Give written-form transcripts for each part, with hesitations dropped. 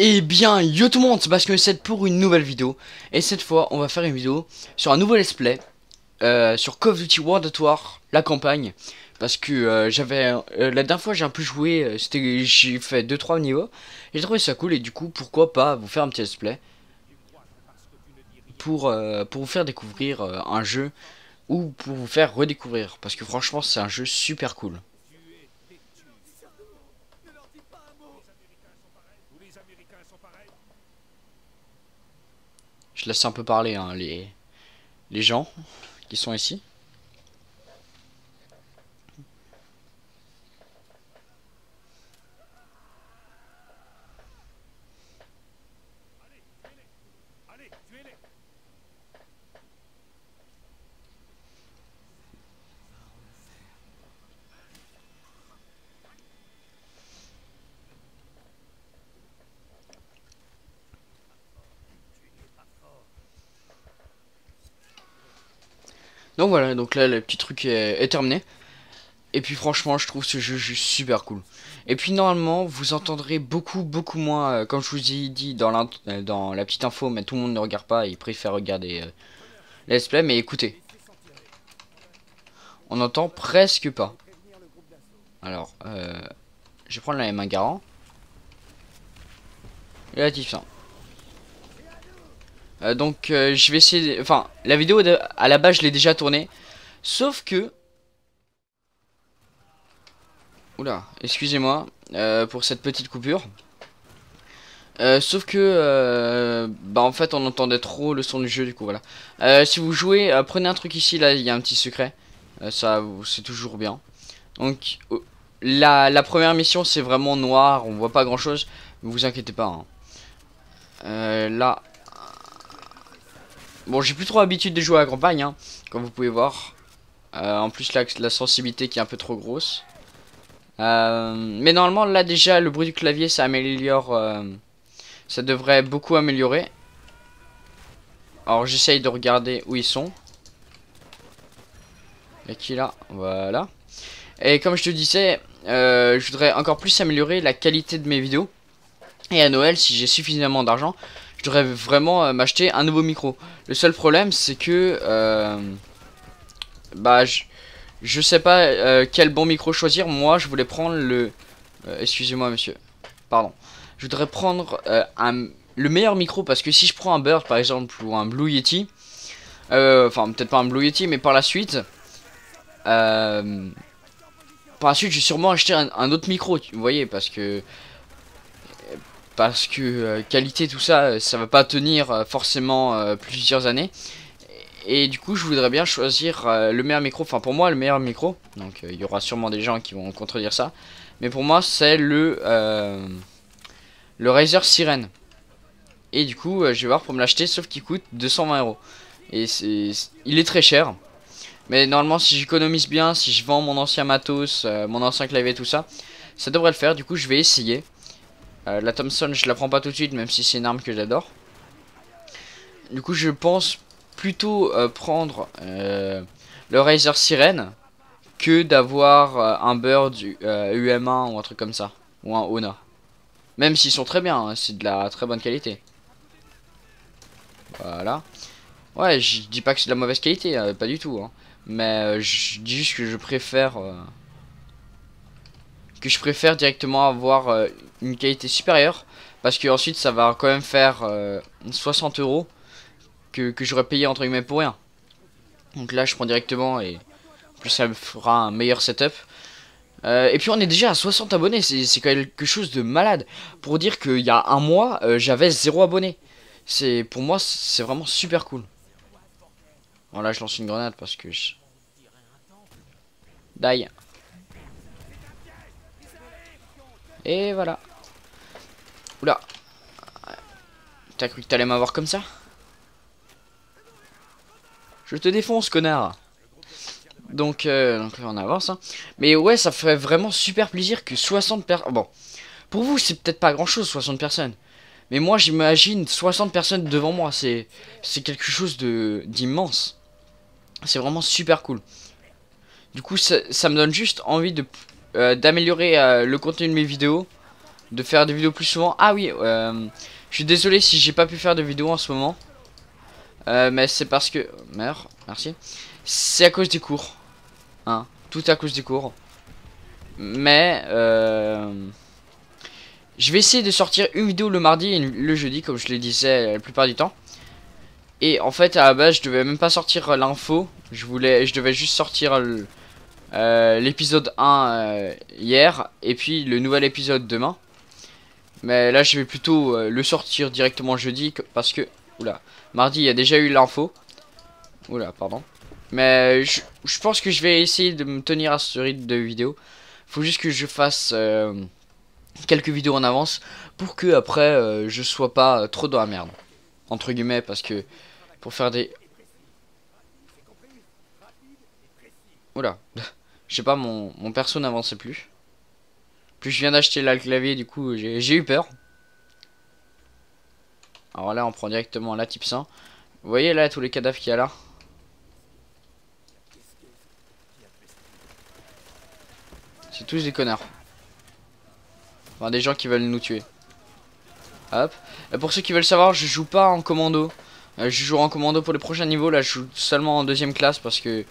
Eh bien, yo tout le monde, c'est Basque7 pour une nouvelle vidéo. Et cette fois, on va faire une vidéo sur un nouveau let's play sur Call of Duty World at War, la campagne. Parce que la dernière fois j'ai un peu joué, j'ai fait 2-3 niveaux. J'ai trouvé ça cool et du coup, pourquoi pas vous faire un petit let's play pour vous faire découvrir un jeu ou pour vous faire redécouvrir. Parce que franchement, c'est un jeu super cool. Je laisse un peu parler hein, les gens qui sont ici. Donc voilà, donc là le petit truc est terminé. Et puis franchement, je trouve ce jeu juste super cool. Et puis normalement, vous entendrez beaucoup moins, comme je vous ai dit dans la petite info, mais tout le monde ne regarde pas, il préfère regarder les let's play. Mais écoutez, on entend presque pas. Alors, je vais prendre la M1 Garand. Et la type 100. Je vais essayer, enfin, la vidéo à la base je l'ai déjà tournée. Sauf que... Oula, excusez-moi pour cette petite coupure. Sauf que bah en fait on entendait trop le son du jeu, du coup voilà. Si vous jouez, prenez un truc ici, là il y a un petit secret. Ça c'est toujours bien. Donc la première mission c'est vraiment noir, on voit pas grand chose. Ne vous inquiétez pas hein. Là, bon, j'ai plus trop l'habitude de jouer à la campagne hein, comme vous pouvez voir. En plus là, la sensibilité qui est un peu trop grosse. Mais normalement là déjà le bruit du clavier ça améliore, ça devrait beaucoup améliorer. Alors j'essaye de regarder où ils sont. Et qui là, voilà. Et comme je te disais, je voudrais encore plus améliorer la qualité de mes vidéos. Et à Noël, si j'ai suffisamment d'argent, je devrais vraiment m'acheter un nouveau micro. Le seul problème c'est que bah je sais pas quel bon micro choisir. Moi je voulais prendre le excusez-moi monsieur, pardon. Je voudrais prendre le meilleur micro, parce que si je prends un Bird par exemple ou un Blue Yeti, enfin peut-être pas un Blue Yeti, mais par la suite je vais sûrement acheter un autre micro, vous voyez, parce que qualité tout ça, ça va pas tenir forcément plusieurs années. Et du coup je voudrais bien choisir le meilleur micro, enfin pour moi le meilleur micro. Donc il y aura sûrement des gens qui vont contredire ça, mais pour moi c'est le Razer Sirène. Et du coup je vais voir pour me l'acheter, sauf qu'il coûte 220 €. Et il est très cher. Mais normalement si j'économise bien, si je vends mon ancien matos, mon ancien clavier, tout ça, ça devrait le faire. Du coup je vais essayer. La Thompson je la prends pas tout de suite, même si c'est une arme que j'adore. Du coup je pense plutôt prendre le Razer Sirène que d'avoir un Bird UM1 ou un truc comme ça. Ou un Ona. Même s'ils sont très bien, hein, c'est de la très bonne qualité. Voilà. Ouais, je dis pas que c'est de la mauvaise qualité, pas du tout. Hein. Mais je dis juste que je préfère directement avoir une qualité supérieure, parce que ensuite ça va quand même faire 60 € que j'aurais payé entre guillemets pour rien. Donc là je prends directement, et en plus ça me fera un meilleur setup. Et puis on est déjà à 60 abonnés, c'est quelque chose de malade. Pour dire qu'il y a un mois j'avais 0 abonnés. Pour moi c'est vraiment super cool. Bon là je lance une grenade parce que je... Die. Et voilà. Oula. T'as cru que t'allais m'avoir comme ça? Je te défonce, connard. Donc là on avance hein. Mais ouais, ça ferait vraiment super plaisir que 60 personnes... Bon, pour vous c'est peut-être pas grand chose 60 personnes, mais moi j'imagine 60 personnes devant moi. C'est quelque chose d'immense. C'est vraiment super cool. Du coup ça me donne juste envie d'améliorer le contenu de mes vidéos. de faire des vidéos plus souvent. Ah oui, je suis désolé si j'ai pas pu faire de vidéos en ce moment. Mais c'est parce que... Merde, merci. C'est à cause des cours. Hein, tout à cause des cours. Mais... je vais essayer de sortir une vidéo le mardi et le jeudi, comme je le disais la plupart du temps. Et en fait, à la base, je devais même pas sortir l'info. Je devais juste sortir l'épisode 1 hier. Et puis le nouvel épisode demain. Mais là, je vais plutôt le sortir directement jeudi. Parce que... Oula. Mardi, il y a déjà eu l'info. Oula, pardon. Mais je pense que je vais essayer de me tenir à ce rythme de vidéo. Faut juste que je fasse quelques vidéos en avance. Pour que après, je sois pas trop dans la merde. Entre guillemets, parce que... Pour faire des... Oula. Je sais pas, mon perso n'avançait plus. Plus je viens d'acheter là le clavier, du coup, j'ai eu peur. Alors là, on prend directement la type 100. Vous voyez là tous les cadavres qu'il y a là? C'est tous des connards. Enfin, des gens qui veulent nous tuer. Hop. Et pour ceux qui veulent savoir, je joue pas en commando. Je jouerai en commando pour les prochains niveaux. Là, je joue seulement en deuxième classe parce que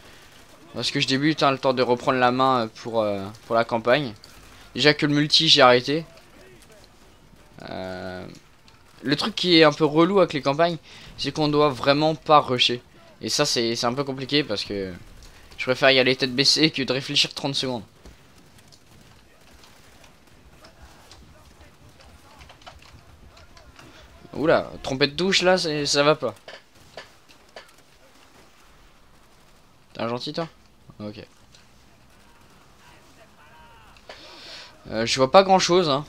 je débute, hein, le temps de reprendre la main pour la campagne. Déjà que le multi, j'ai arrêté. Le truc qui est un peu relou avec les campagnes, c'est qu'on doit vraiment pas rusher. Et ça, c'est un peu compliqué parce que je préfère y aller tête baissée que de réfléchir 30 secondes. Oula, trompé de touche là, ça va pas. T'es un gentil toi? Ok. Je vois pas grand chose, hein,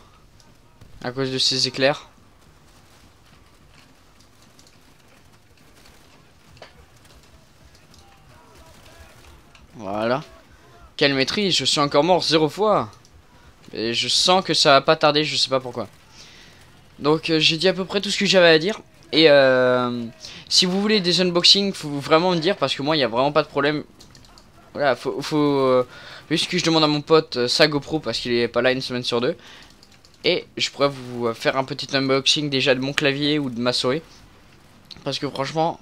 à cause de ces éclairs. Voilà. Quelle maîtrise, je suis encore mort 0 fois. Et je sens que ça va pas tarder, je sais pas pourquoi. Donc j'ai dit à peu près tout ce que j'avais à dire. Et si vous voulez des unboxings, faut vraiment me dire parce que moi il y a vraiment pas de problème. Voilà, faut juste que je demande à mon pote sa GoPro parce qu'il est pas là une semaine sur deux. Et je pourrais vous faire un petit unboxing déjà de mon clavier ou de ma souris. Parce que franchement,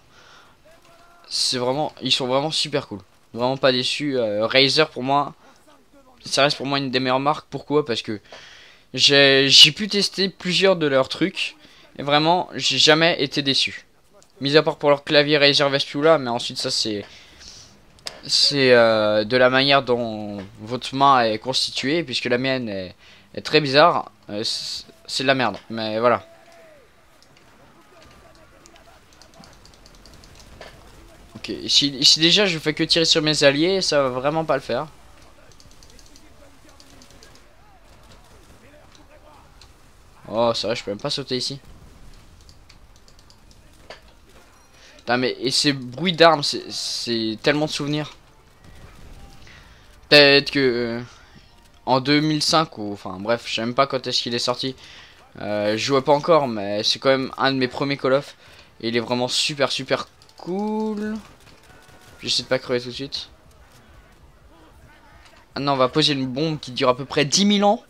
c'est vraiment, ils sont vraiment super cool. Vraiment pas déçu. Razer pour moi, ça reste pour moi une des meilleures marques. Pourquoi? Parce que j'ai pu tester plusieurs de leurs trucs. Et vraiment, j'ai jamais été déçu. Mis à part pour leur clavier Razer Vespula, mais ensuite ça c'est de la manière dont votre main est constituée, puisque la mienne est très bizarre. C'est de la merde, mais voilà. Ok, si déjà je fais que tirer sur mes alliés, ça va vraiment pas le faire. Oh, c'est vrai, je peux même pas sauter ici. Putain, mais et ces bruits d'armes, c'est tellement de souvenirs. Peut-être que en 2005 ou enfin bref, je sais même pas quand est-ce qu'il est sorti. Je jouais pas encore, mais c'est quand même un de mes premiers Call of. Et il est vraiment super cool. J'essaie de pas crever tout de suite. Ah non, on va poser une bombe qui dure à peu près 10 000 ans.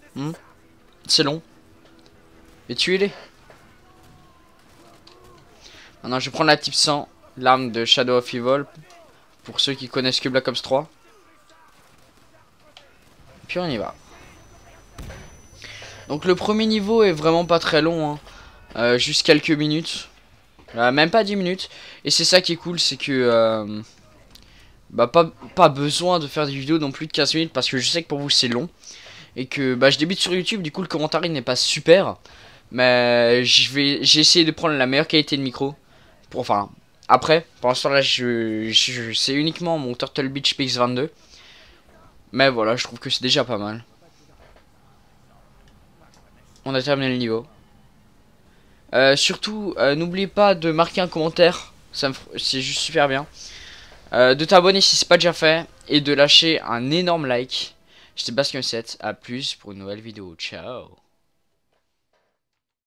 C'est long. Et tuez-les. Maintenant, je vais prendre la type 100, l'arme de Shadow of Evil. Pour ceux qui connaissent que Black Ops 3. Puis on y va. Donc le premier niveau est vraiment pas très long, hein. Juste quelques minutes. Même pas 10 minutes. Et c'est ça qui est cool, c'est que bah pas besoin de faire des vidéos non plus de 15 minutes, parce que je sais que pour vous c'est long. Et que bah je débute sur YouTube, du coup le commentaire n'est pas super. Mais j'ai essayé de prendre la meilleure qualité de micro. Enfin, après, pour l'instant là c'est uniquement mon Turtle Beach PX22. Mais voilà, je trouve que c'est déjà pas mal. On a terminé le niveau. Surtout, n'oubliez pas de marquer un commentaire. C'est juste super bien. De t'abonner si c'est pas déjà fait. Et de lâcher un énorme like. J'étais Bastien7. A plus pour une nouvelle vidéo. Ciao.